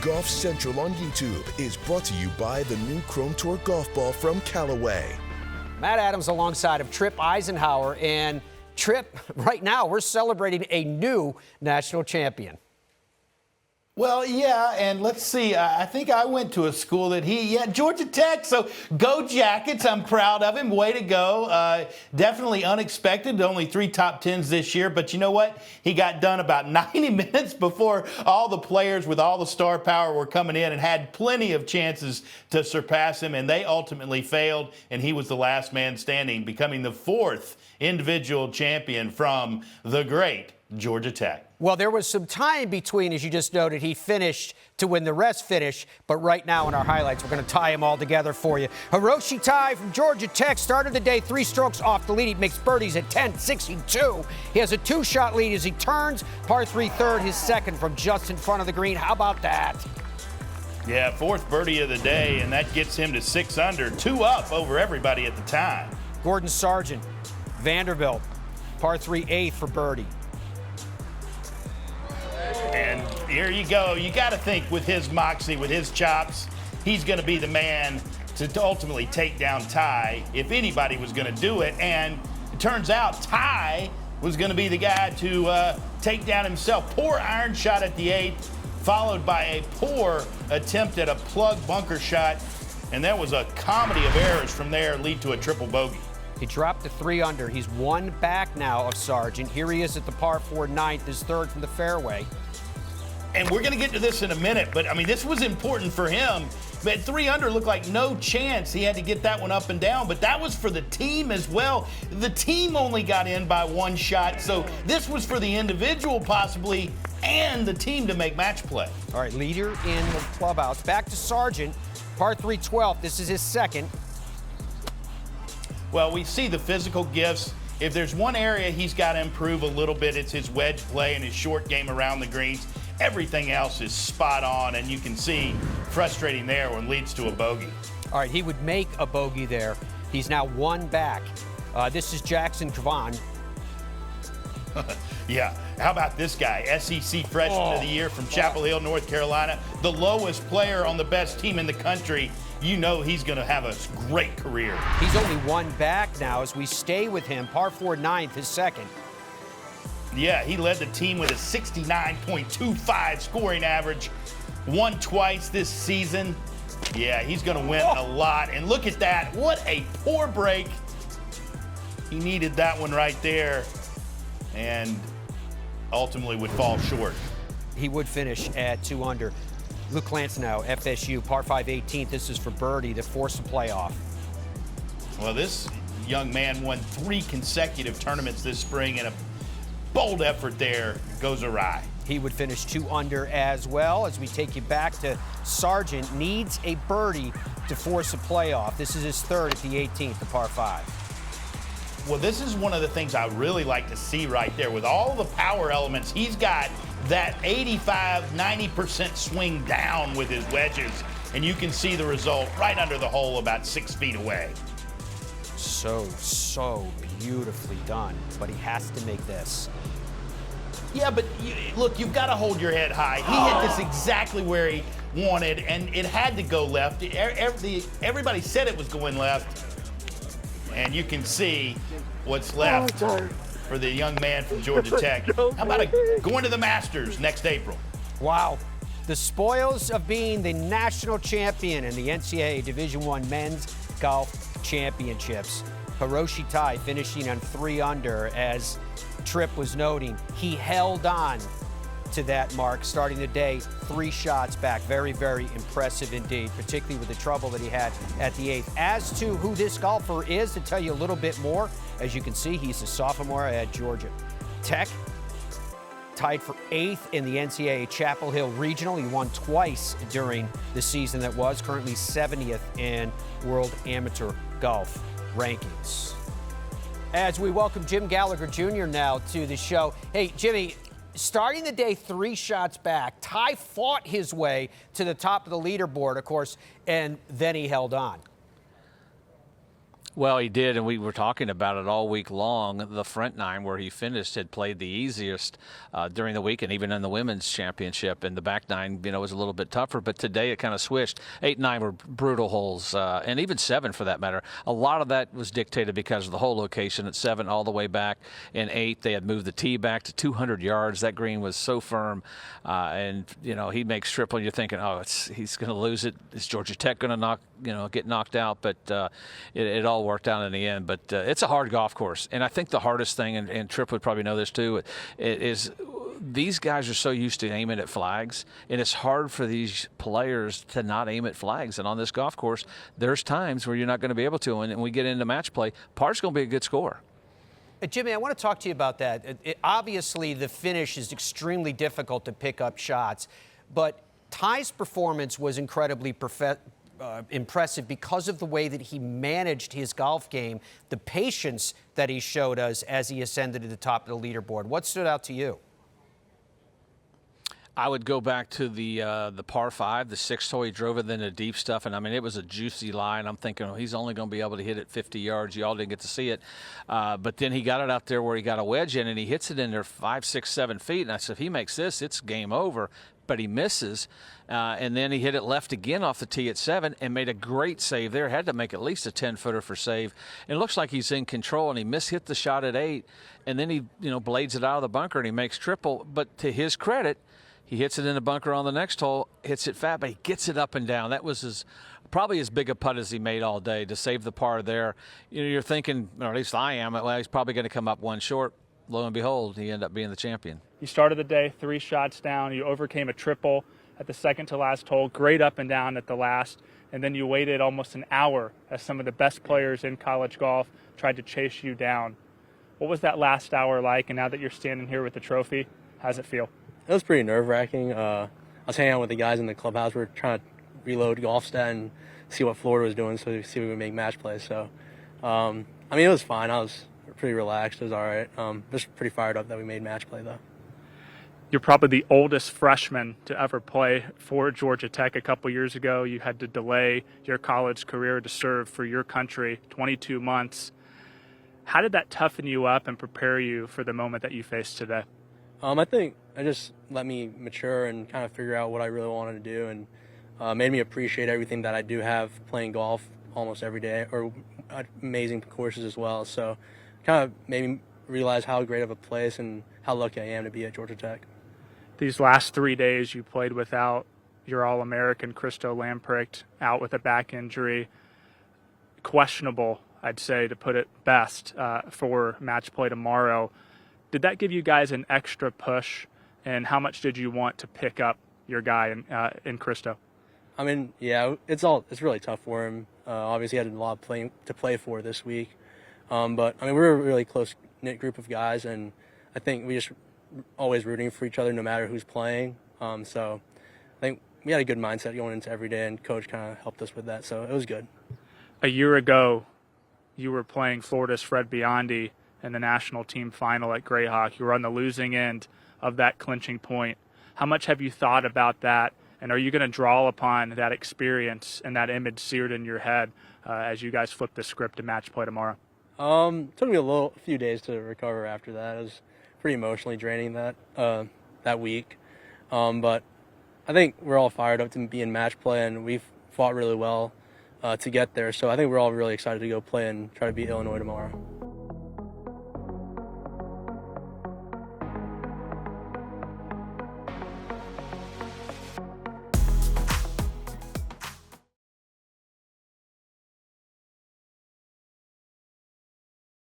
Golf Central on YouTube is brought to you by the new Chrome Tour golf ball from Callaway. Matt Adams alongside of Tripp Eisenhower. And Tripp, right now we're celebrating a new national champion. Well, yeah, and let's see. I think I went to a school that Georgia Tech. So go Jackets. I'm proud of him. Way to go. Definitely unexpected. Only 3 top 10s this year. But you know what? He got done about 90 minutes before all the players with all the star power were coming in and had plenty of chances to surpass him. And they ultimately failed. And he was the last man standing, becoming the 4th individual champion from the great Georgia Tech. Well, there was some time between, as you just noted, he finished to when the rest finished. But right now in our highlights, we're going to tie them all together for you. Hiroshi Tai from Georgia Tech started the day 3 strokes off the lead. He makes birdies at 10-62. He has a 2-shot lead as he turns. Par 3 third, his second from just in front of the green. How about that? Yeah, 4th birdie of the day, and that gets him to 6 under, 2 up over everybody at the time. Gordon Sargent, Vanderbilt, par 3 8th for birdie. And here you go. You got to think with his moxie, with his chops, he's going to be the man to ultimately take down Tai if anybody was going to do it. And it turns out Tai was going to be the guy to take down himself. Poor iron shot at the 8th, followed by a poor attempt at a plug bunker shot. And there was a comedy of errors from there lead to a triple bogey. He dropped to 3 under. He's 1 back now of Sargent. Here he is at the par 4 9th, his 3rd from the fairway. And we're going to get to this in a minute, but I mean, this was important for him. But 3 under looked like no chance. He had to get that one up and down, but that was for the team as well. The team only got in by 1 shot, so this was for the individual possibly and the team to make match play. All right, leader in the clubhouse. Back to Sargent, par 3 12th. This is his 2nd. Well, we see the physical gifts. If there's one area he's got to improve a little bit, it's his wedge play and his short game around the greens. Everything else is spot on, and you can see frustrating there when it leads to a bogey. All right, he would make a bogey there. He's now 1 back. This is Jackson Kavon. Yeah, how about this guy, SEC Freshman of the Year from Chapel Hill, North Carolina, the lowest player on the best team in the country. You know he's going to have a great career. He's only 1 back now as we stay with him. Par 4 9th, his 2nd. Yeah, he led the team with a 69.25 scoring average. Won twice this season. Yeah, he's going to win a lot. And look at that. What a poor break. He needed that one right there and ultimately would fall short. He would finish at 2 under. Luke Clancy now, FSU, par 5 18th. This is for birdie to force a playoff. Well, this young man won 3 consecutive tournaments this spring, and a bold effort there goes awry. He would finish 2 under as well. As we take you back to Sargent, needs a birdie to force a playoff. This is his 3rd at the 18th, the par 5. Well, this is one of the things I really like to see right there. With all the power elements, he's got that 85-90% swing down with his wedges, and you can see the result right under the hole about 6 feet away. So beautifully done, but he has to make this. Yeah, but look, you've got to hold your head high. He hit this exactly where he wanted, and it had to go left. Everybody said it was going left, and you can see what's left for the young man from Georgia Tech. How about going to the Masters next April? Wow. The spoils of being the national champion in the NCAA Division I Men's Golf Championships. Hiroshi Tai finishing on 3 under. As Tripp was noting, he held on to that mark starting the day 3 shots back. Very, very impressive indeed, particularly with the trouble that he had at the 8th. As to who this golfer is, to tell you a little bit more, as you can see, he's a sophomore at Georgia Tech. Tied for 8th in the NCAA Chapel Hill Regional. He won twice during the season that was. Currently 70th in World Amateur Golf rankings. As we welcome Jim Gallagher Jr. now to the show. Hey, Jimmy, starting the day 3 shots back, Tai fought his way to the top of the leaderboard, of course, and then he held on. Well, he did, and we were talking about it all week long. The front nine, where he finished, had played the easiest during the week, and even in the women's championship. And the back nine, was a little bit tougher. But today it kind of switched. 8 and 9 were brutal holes, and even 7 for that matter. A lot of that was dictated because of the hole location. At 7, all the way back. In 8, they had moved the tee back to 200 yards. That green was so firm, and he makes triple. And you're thinking, he's going to lose it. Is Georgia Tech going to get knocked out? But it all worked out in the end. But it's a hard golf course, and I think the hardest thing, and Tripp would probably know this too, is these guys are so used to aiming at flags, and it's hard for these players to not aim at flags. And on this golf course, there's times where you're not going to be able to, and we get into match play. Par's going to be a good score. Jimmy, I want to talk to you about that. Obviously, the finish is extremely difficult to pick up shots, but Tai's performance was incredibly impressive because of the way that he managed his golf game, the patience that he showed us as he ascended to the top of the leaderboard. What stood out to you? I would go back to the par 5, the 6th hole. He drove it in the deep stuff, and it was a juicy lie. And I'm thinking, he's only going to be able to hit it 50 yards. You all didn't get to see it, but then he got it out there where he got a wedge in, and he hits it in there 5, 6, 7 feet. And I said, if he makes this, it's game over. But he misses, and then he hit it left again off the tee at 7 and made a great save there. Had to make at least a 10-footer for save. And it looks like he's in control, and he mishit the shot at 8, and then he blades it out of the bunker and he makes triple. But to his credit, he hits it in the bunker on the next hole, hits it fat, but he gets it up and down. That was probably as big a putt as he made all day to save the par there. You're thinking, or at least I am, well, he's probably going to come up one short. Lo and behold, he ended up being the champion. You started the day 3 shots down. You overcame a triple at the second to last hole, great up and down at the last, and then you waited almost an hour as some of the best players in college golf tried to chase you down. What was that last hour like, and now that you're standing here with the trophy, how does it feel? It was pretty nerve-wracking. I was hanging out with the guys in the clubhouse. We were trying to reload GolfStat and see what Florida was doing so we could see if we would make match plays. So, it was fine. I was pretty relaxed. It was all right. Just pretty fired up that we made match play, though. You're probably the oldest freshman to ever play for Georgia Tech. A couple years ago, you had to delay your college career to serve for your country, 22 months. How did that toughen you up and prepare you for the moment that you face today? I think it just let me mature and kind of figure out what I really wanted to do, and made me appreciate everything that I do have playing golf almost every day, or amazing courses as well. So kind of made me realize how great of a place and how lucky I am to be at Georgia Tech. These last 3 days you played without your All-American Christo Lamprecht, out with a back injury. Questionable, I'd say, to put it best, for match play tomorrow. Did that give you guys an extra push, and how much did you want to pick up your guy in Christo? Yeah, it's really tough for him. Obviously, he had a lot to play for this week. But we're a really close-knit group of guys, and I think we just always rooting for each other no matter who's playing. So I think we had a good mindset going into every day, and Coach kind of helped us with that, so it was good. A year ago, you were playing Florida's Fred Biondi in the national team final at Grayhawk. You were on the losing end of that clinching point. How much have you thought about that, and are you going to draw upon that experience and that image seared in your head as you guys flip the script to match play tomorrow? Took me a few days to recover after that. It was pretty emotionally draining that week. But I think we're all fired up to be in match play, and we've fought really well to get there. So I think we're all really excited to go play and try to beat Illinois tomorrow.